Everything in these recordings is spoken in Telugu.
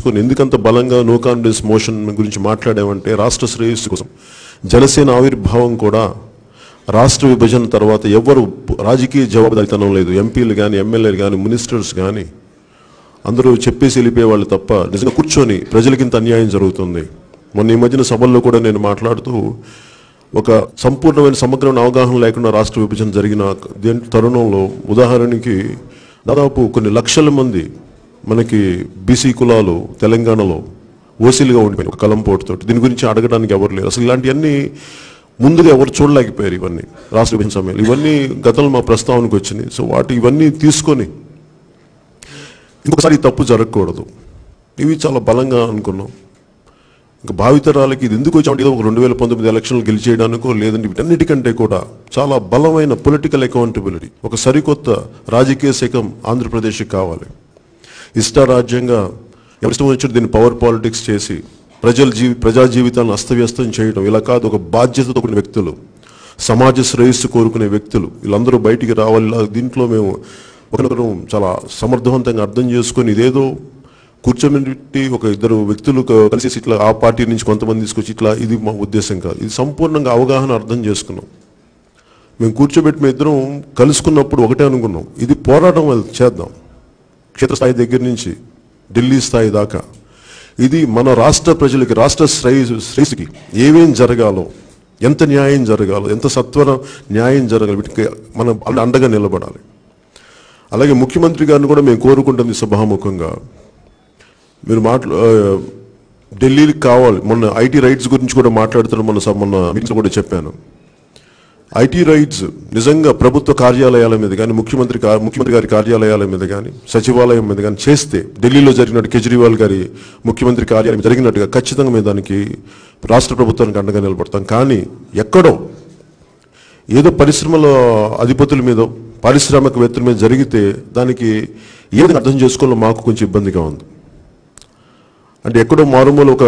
తీసుకొని ఎందుకంత బలంగా నో కాన్ఫిడెన్స్ మోషన్ గురించి మాట్లాడామంటే రాష్ట్ర శ్రేయస్సు కోసం. జనసేన ఆవిర్భావం కూడా రాష్ట్ర విభజన తర్వాత ఎవరు రాజకీయ జవాబుదారీతనం లేదు. ఎంపీలు కానీ, ఎమ్మెల్యేలు కానీ, మినిస్టర్స్ కానీ అందరూ చెప్పేసి వెళ్ళిపోయేవాళ్ళు తప్ప నిజంగా కూర్చొని ప్రజలకి ఇంత అన్యాయం జరుగుతుంది. మొన్న ఈ మధ్యన సభల్లో కూడా నేను మాట్లాడుతూ ఒక సంపూర్ణమైన సమగ్రమైన అవగాహన లేకుండా రాష్ట్ర విభజన జరిగిన తరుణంలో ఉదాహరణకి దాదాపు కొన్ని లక్షల మంది మనకి బీసీ కులాలు తెలంగాణలో ఓసీలుగా ఉండిపోయినాయి ఒక కలంపోటుతో. దీని గురించి అడగడానికి ఎవరు లేరు. అసలు ఇలాంటివన్నీ ముందుగా ఎవరు చూడలేకపోయారు. ఇవన్నీ రాష్ట్ర విభజన సమయంలో ఇవన్నీ గతంలో మా ప్రస్తావనకు వచ్చినాయి. సో ఇవన్నీ తీసుకొని ఇంకొకసారి తప్పు జరగకూడదు. ఇవి చాలా బలంగా అనుకున్నాం. ఇంకా భావితరాలకి ఇది ఎందుకు వచ్చామంటే ఒక 2019 ఎలక్షన్లు గెలిచేయడానికో లేదంటే వీటన్నిటికంటే కూడా చాలా బలమైన పొలిటికల్ అకౌంటబిలిటీ, ఒక సరికొత్త రాజకీయ శకం ఆంధ్రప్రదేశ్కి కావాలి. ఇష్టారాజ్యంగా ఎవరిష్టం వచ్చినట్టు దీన్ని పవర్ పాలిటిక్స్ చేసి ప్రజా జీవితాలను అస్తవ్యస్తం చేయడం ఇలా కాదు. ఒక బాధ్యతతో కూడిన వ్యక్తులు, సమాజ శ్రేయస్సు కోరుకునే వ్యక్తులు వీళ్ళందరూ బయటికి రావాలి. దీంట్లో మేము ఒకరికొకరు చాలా సమర్థవంతంగా అర్థం చేసుకొని ఇదేదో కూర్చోబెట్టి ఒక ఇద్దరు వ్యక్తులు కలిసి ఇట్లా ఆ పార్టీ నుంచి కొంతమంది తీసుకొచ్చి ఇట్లా ఇది మా ఉద్దేశం కాదు. ఇది సంపూర్ణంగా అవగాహన అర్థం చేసుకున్నాం. మేము కూర్చోబెట్టి మేము ఇద్దరం కలుసుకున్నప్పుడు ఒకటే అనుకున్నాం, ఇది పోరాటం చేద్దాం. క్షేత్రస్థాయి దగ్గర నుంచి ఢిల్లీ స్థాయి దాకా ఇది మన రాష్ట్ర ప్రజలకి, రాష్ట్ర శ్రేయస్సుకి ఏమేం జరగాలో, ఎంత న్యాయం జరగాలో, ఎంత సత్వర న్యాయం జరగాలి, వీటికి మనం అండగా నిలబడాలి. అలాగే ముఖ్యమంత్రి గారిని కూడా మేము కోరుకుంటుంది సభాముఖంగా, మీరు ఢిల్లీకి కావాలి. మొన్న ఐటీ రైట్స్ గురించి కూడా మాట్లాడుతున్నారు. మొన్న మీటింగ్లో కూడా చెప్పాను. ఐటీ రైట్స్ నిజంగా ప్రభుత్వ కార్యాలయాల మీద కానీ, ముఖ్యమంత్రి గారి కార్యాలయాల మీద కానీ, సచివాలయం మీద కానీ చేస్తే ఢిల్లీలో జరిగినట్టు కేజ్రీవాల్ గారి ముఖ్యమంత్రి కార్యాలయం జరిగినట్టుగా ఖచ్చితంగా మేము దానికి రాష్ట్ర ప్రభుత్వానికి అండగా నిలబడతాం. కానీ ఎక్కడో ఏదో పరిశ్రమల అధిపతుల మీద, పారిశ్రామికవేత్తల మీద జరిగితే దానికి ఏది అర్థం చేసుకోవాలో మాకు కొంచెం ఇబ్బందిగా ఉంది. అంటే ఎక్కడో మారుమూల ఒక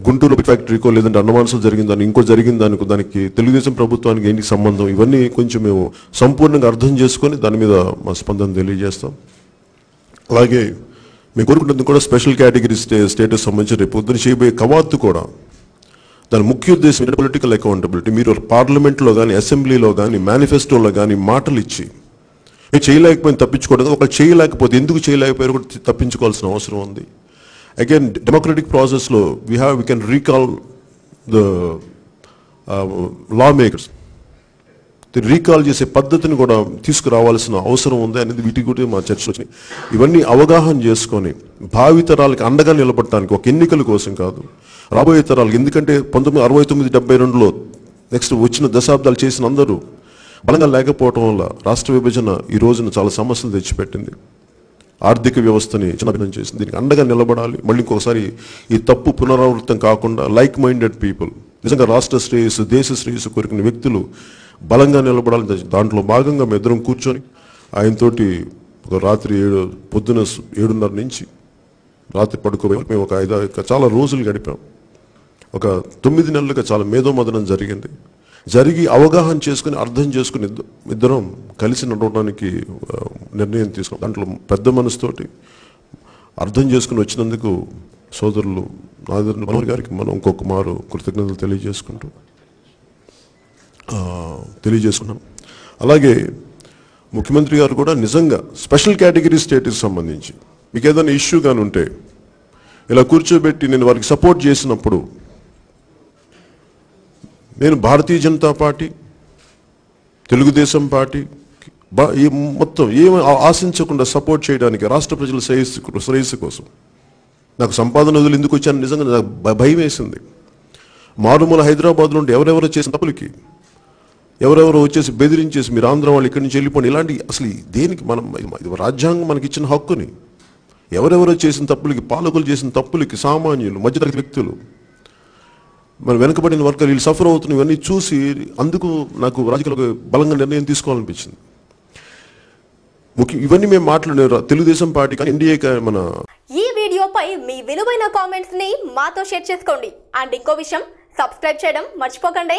గుంటూరు ఫ్యాక్టరీకో లేదంటే అన్నమానసలు జరిగిందని ఇంకో జరిగిందానికి దానికి తెలుగుదేశం ప్రభుత్వానికి ఏంటి సంబంధం, ఇవన్నీ కొంచెం మేము సంపూర్ణంగా అర్థం చేసుకొని దాని మీద మా స్పందన తెలియజేస్తాం. అలాగే మేము కోరుకుంటుంది కూడా స్పెషల్ కేటగిరీ స్టేటస్ సంబంధించి రేపు పొద్దున చేయబోయే కవాతు కూడా దాని ముఖ్య ఉద్దేశం పొలిటికల్ అకౌంటబిలిటీ. మీరు పార్లమెంట్లో కానీ, అసెంబ్లీలో కానీ, మేనిఫెస్టోలో కానీ మాటలు ఇచ్చి మీరు చేయలేకపోయిన తప్పించుకోవడం, ఒకళ్ళు చేయలేకపోతే ఎందుకు చేయలేకపోయారు కూడా తప్పించుకోవాల్సిన అవసరం ఉంది. Again, democratic process lo we can recall the lawmakers. Recall చేసే పద్ధతిని కూడా తీసుకురావాల్సిన అవసరం ఉంది అనేది వీటి గురించి మా చర్చలు వచ్చినాయి. ఇవన్నీ అవగాహన చేసుకొని భావితరాలకు అండగా నిలబడటానికి, ఒక ఎన్నికల కోసం కాదు, రాబోయే తరాలకు. ఎందుకంటే 1969-72లో నెక్స్ట్ వచ్చిన దశాబ్దాలు చేసిన అందరూ బలంగా లేకపోవటం వల్ల రాష్ట్ర విభజన ఈ రోజున చాలా సమస్యలు తెచ్చిపెట్టింది. ఆర్థిక వ్యవస్థని చిన్నభిన్నం చేసింది. దీనికి అండగా నిలబడాలి. మళ్ళీ ఇంకొకసారి ఈ తప్పు పునరావృతం కాకుండా లైక్ మైండెడ్ పీపుల్, నిజంగా రాష్ట్ర శ్రేయస్సు, దేశ శ్రేయస్సు కోరుకునే వ్యక్తులు బలంగా నిలబడాలి. దాంట్లో భాగంగా మేము ఇద్దరం కూర్చొని ఆయనతోటి ఒక రాత్రి పొద్దున 7:30 నుంచి రాత్రి పడుకోబోయే మేము ఒక 5 చాలా రోజులు గడిపాం. ఒక 9 నెలలుగా చాలా మేధోమదనం జరిగింది. జరిగి అవగాహన చేసుకుని అర్థం చేసుకుని ఇద్దరం కలిసి నడవడానికి నిర్ణయం తీసుకున్నాం. దాంట్లో పెద్ద మనసుతోటి అర్థం చేసుకుని వచ్చినందుకు సోదరులు నాగేంద్ర గారికి మనం ఇంకొక మారు కృతజ్ఞతలు తెలియజేసుకున్నాం. అలాగే ముఖ్యమంత్రి గారు కూడా నిజంగా స్పెషల్ కేటగిరీ స్టేటస్ సంబంధించి మీకు ఏదైనా ఇష్యూ కానీ ఉంటే ఇలా కూర్చోబెట్టి నేను వారికి సపోర్ట్ చేసినప్పుడు నేను భారతీయ జనతా పార్టీ, తెలుగుదేశం పార్టీ మొత్తం ఏమి ఆశించకుండా సపోర్ట్ చేయడానికి రాష్ట్ర ప్రజల శ్రేయస్సు కోసం. నాకు సంపాదన వదిలి ఎందుకు వచ్చాను నిజంగా నాకు భయం వేసింది. మారుమూల హైదరాబాద్లో ఉంటే ఎవరెవరో చేసిన తప్పులకి ఎవరెవరో వచ్చేసి బెదిరించేసి మీరు ఆంధ్ర వాళ్ళు ఇక్కడి నుంచి వెళ్ళిపోండి, ఇలాంటి అసలు దేనికి మనం రాజ్యాంగం మనకి ఇచ్చిన హక్కుని ఎవరెవరో చేసిన తప్పులకి, పాలకులు చేసిన తప్పులకి, సామాన్యులు, మధ్యతరగతి వ్యక్తులు, మన వెనుకబడిన వర్గాలు వీళ్ళు సఫర్ అవుతున్న ఇవన్నీ చూసి అందుకు నాకు రాజకీయాలకు బలంగా నిర్ణయం తీసుకోవాలనిపించింది. ఇవన్నీ మేము మాట్లాడే తెలుగుదేశం పార్టీ కానీ ఎన్డీఏ మన ఈ వీడియోపై మీ విలువైన కామెంట్స్ ని మాతో షేర్ చేసుకోండి. అండ్ ఇంకో విషయం, సబ్స్క్రైబ్ చేయడం మర్చిపోకండి.